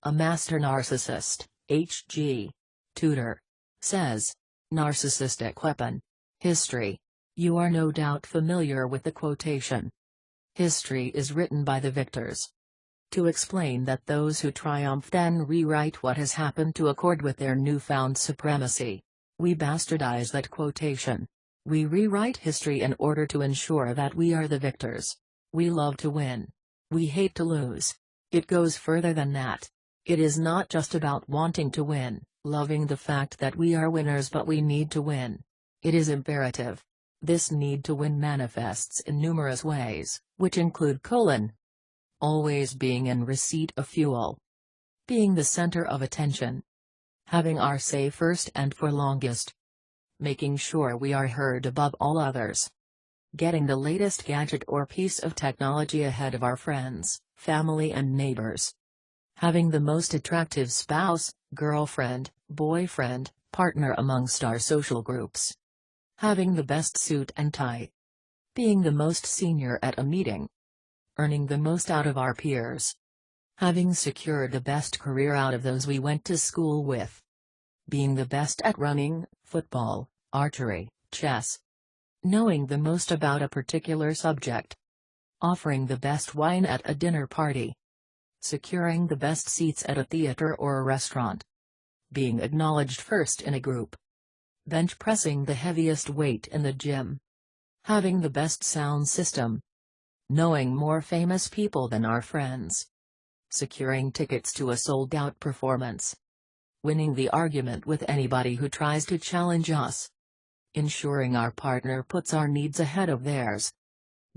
A master narcissist, H.G. Tudor, says, "Narcissistic weapon. History." You are no doubt familiar with the quotation. History is written by the victors. To explain that those who triumph then rewrite what has happened to accord with their newfound supremacy. We bastardize that quotation. We rewrite history in order to ensure that we are the victors. We love to win. We hate to lose. It goes further than that. It is not just about wanting to win, loving the fact that we are winners, but we need to win. It is imperative. This need to win manifests in numerous ways, which include always being in receipt of fuel. Being the center of attention. Having our say first and for longest. Making sure we are heard above all others. Getting the latest gadget or piece of technology ahead of our friends, family and neighbors. Having the most attractive spouse, girlfriend, boyfriend, partner amongst our social groups. Having the best suit and tie. Being the most senior at a meeting. Earning the most out of our peers. Having secured the best career out of those we went to school with. Being the best at running, football, archery, chess. Knowing the most about a particular subject. Offering the best wine at a dinner party. Securing the best seats at a theater or a restaurant. Being acknowledged first in a group. Bench pressing the heaviest weight in the gym. Having the best sound system. Knowing more famous people than our friends. Securing tickets to a sold-out performance. Winning the argument with anybody who tries to challenge us. Ensuring our partner puts our needs ahead of theirs.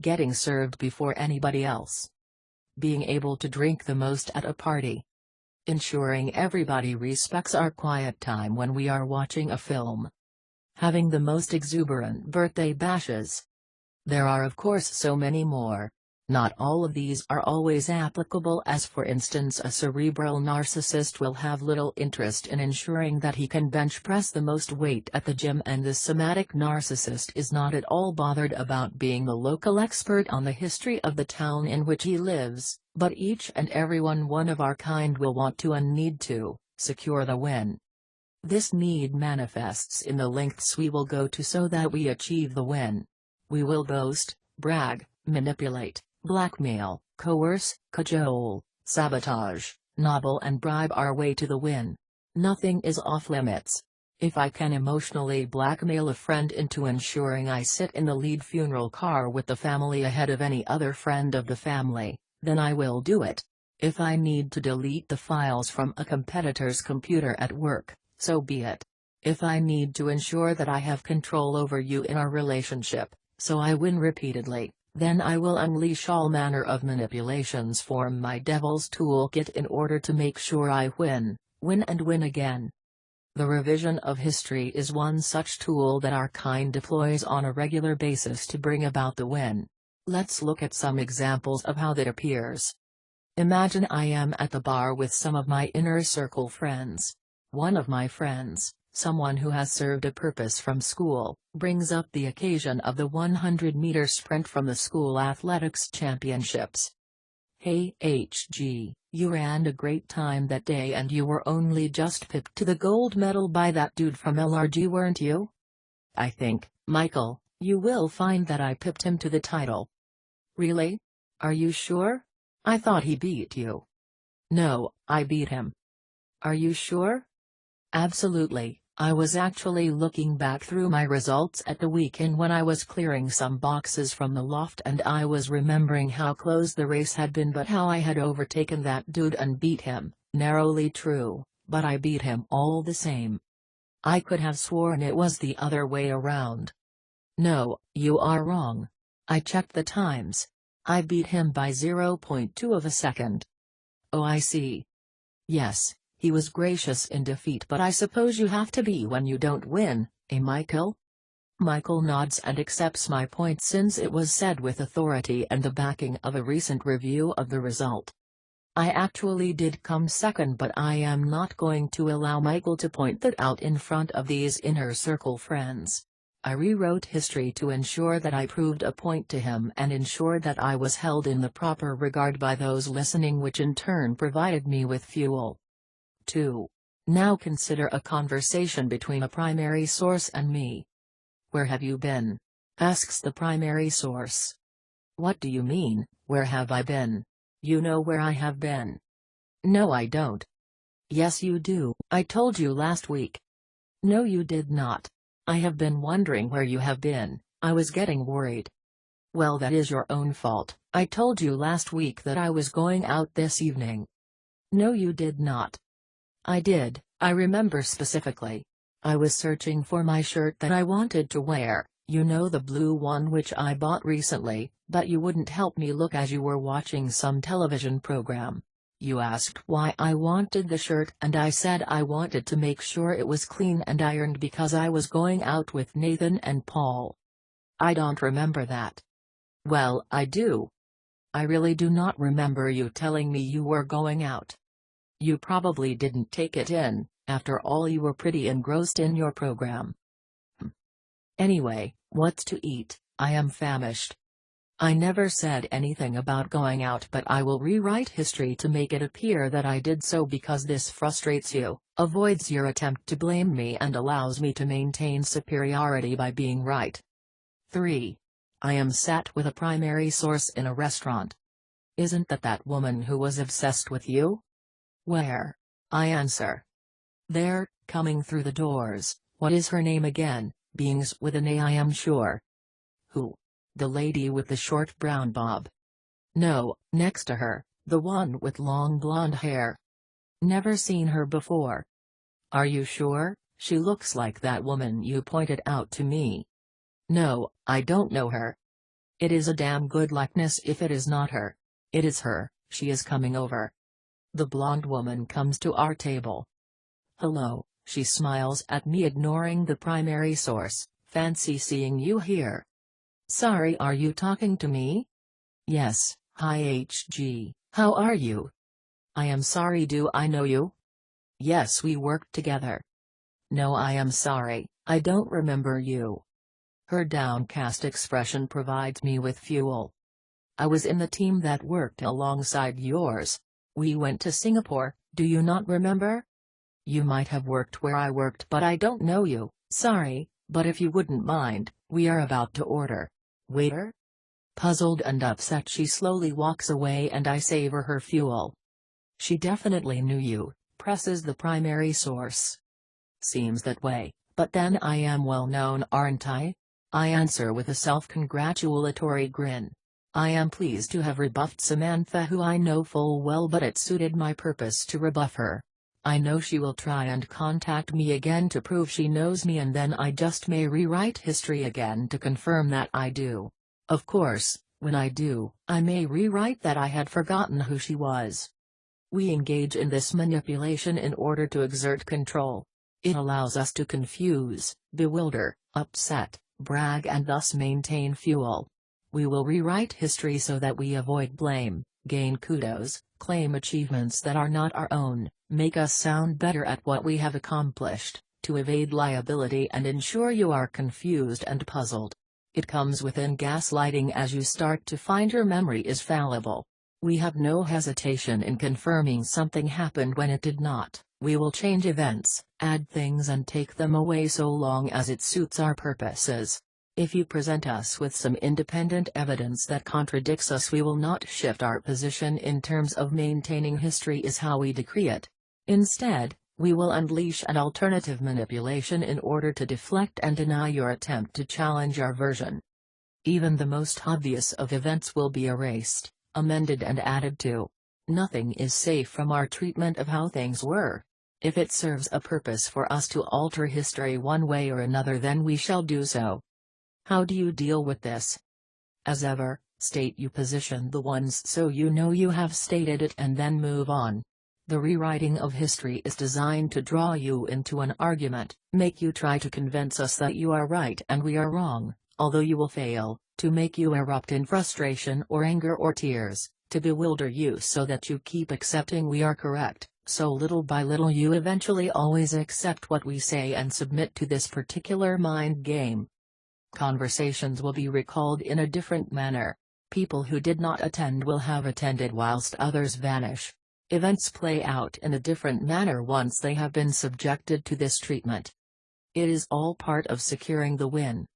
Getting served before anybody else. Being able to drink the most at a party. Ensuring everybody respects our quiet time when we are watching a film. Having the most exuberant birthday bashes. There are of course so many more. Not all of these are always applicable, as for instance a cerebral narcissist will have little interest in ensuring that he can bench press the most weight at the gym, and the somatic narcissist is not at all bothered about being the local expert on the history of the town in which he lives, but each and every one of our kind will want to and need to secure the win. This need manifests in the lengths we will go to so that we achieve the win. We will boast, brag, manipulate, blackmail, coerce, cajole, sabotage, nobble and bribe our way to the win. Nothing is off limits. If I can emotionally blackmail a friend into ensuring I sit in the lead funeral car with the family ahead of any other friend of the family, then I will do it. If I need to delete the files from a competitor's computer at work, so be it. If I need to ensure that I have control over you in our relationship, so I win repeatedly, then I will unleash all manner of manipulations from my devil's toolkit in order to make sure I win and win again. The revision of history is one such tool that our kind deploys on a regular basis to bring about the win. Let's look at some examples of how that appears. Imagine I am at the bar with some of my inner circle friends. One of my friends, someone who has served a purpose from school, brings up the occasion of the 100-meter sprint from the school athletics championships. "Hey HG, you ran a great time that day and you were only just pipped to the gold medal by that dude from LRG, weren't you?" "I think, Michael, you will find that I pipped him to the title." "Really? Are you sure? I thought he beat you." "No, I beat him." "Are you sure?" "Absolutely. I was actually looking back through my results at the weekend when I was clearing some boxes from the loft, and I was remembering how close the race had been, but how I had overtaken that dude and beat him. Narrowly true, but I beat him all the same." "I could have sworn it was the other way around." "No, you are wrong. I checked the times. I beat him by 0.2 of a second." "Oh, I see." "Yes. He was gracious in defeat, but I suppose you have to be when you don't win, eh Michael?" Michael nods and accepts my point, since it was said with authority and the backing of a recent review of the result. I actually did come second, but I am not going to allow Michael to point that out in front of these inner circle friends. I rewrote history to ensure that I proved a point to him and ensured that I was held in the proper regard by those listening, which in turn provided me with fuel. 2. Now consider a conversation between a primary source and me. "Where have you been?" asks the primary source. "What do you mean, where have I been? You know where I have been." "No, I don't." "Yes, you do. I told you last week." "No, you did not. I have been wondering where you have been. I was getting worried." "Well, that is your own fault. I told you last week that I was going out this evening." "No, you did not." "I did. I remember specifically. I was searching for my shirt that I wanted to wear, you know, the blue one which I bought recently, but you wouldn't help me look as you were watching some television program. You asked why I wanted the shirt and I said I wanted to make sure it was clean and ironed because I was going out with Nathan and Paul." "I don't remember that." "Well, I do. I really do not remember you telling me you were going out. You probably didn't take it in, after all you were pretty engrossed in your program." "Anyway, what's to eat? I am famished." "I never said anything about going out, but I will rewrite history to make it appear that I did so because this frustrates you, avoids your attempt to blame me and allows me to maintain superiority by being right." 3. I am sat with a primary source in a restaurant. "Isn't that woman who was obsessed with you?" "Where?" I answer. "There, coming through the doors. What is her name again? Beings with an A, I am sure." "Who?" "The lady with the short brown bob." "No, next to her, the one with long blonde hair." "Never seen her before." "Are you sure? She looks like that woman you pointed out to me." "No, I don't know her." "It is a damn good likeness if it is not her." "It is her, she is coming over." The blonde woman comes to our table. "Hello," she smiles at me, ignoring the primary source. "Fancy seeing you here." "Sorry, are you talking to me?" "Yes, hi HG, how are you?" "I am sorry, do I know you?" "Yes, we worked together." "No, I am sorry, I don't remember you." Her downcast expression provides me with fuel. "I was in the team that worked alongside yours. We went to Singapore, do you not remember?" "You might have worked where I worked, but I don't know you, sorry, but if you wouldn't mind, we are about to order." "Waiter?" Puzzled and upset, she slowly walks away and I savor her fuel. "She definitely knew you," presses the primary source. "Seems that way, but then I am well known, aren't I?" I answer with a self-congratulatory grin. I am pleased to have rebuffed Samantha, who I know full well, but it suited my purpose to rebuff her. I know she will try and contact me again to prove she knows me, and then I just may rewrite history again to confirm that I do. Of course, when I do, I may rewrite that I had forgotten who she was. We engage in this manipulation in order to exert control. It allows us to confuse, bewilder, upset, brag, and thus maintain fuel. We will rewrite history so that we avoid blame, gain kudos, claim achievements that are not our own, make us sound better at what we have accomplished, to evade liability and ensure you are confused and puzzled. It comes within gaslighting as you start to find your memory is fallible. We have no hesitation in confirming something happened when it did not. We will change events, add things and take them away so long as it suits our purposes. If you present us with some independent evidence that contradicts us, we will not shift our position in terms of maintaining history is how we decree it. Instead, we will unleash an alternative manipulation in order to deflect and deny your attempt to challenge our version. Even the most obvious of events will be erased, amended and added to. Nothing is safe from our treatment of how things were. If it serves a purpose for us to alter history one way or another, then we shall do so. How do you deal with this? As ever, state you position the ones so you know you have stated it and then move on. The rewriting of history is designed to draw you into an argument, make you try to convince us that you are right and we are wrong, although you will fail, to make you erupt in frustration or anger or tears, to bewilder you so that you keep accepting we are correct, so little by little you eventually always accept what we say and submit to this particular mind game. Conversations will be recalled in a different manner. People who did not attend will have attended whilst others vanish. Events play out in a different manner once they have been subjected to this treatment. It is all part of securing the win.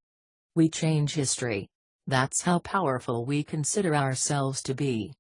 We change history. That's how powerful we consider ourselves to be.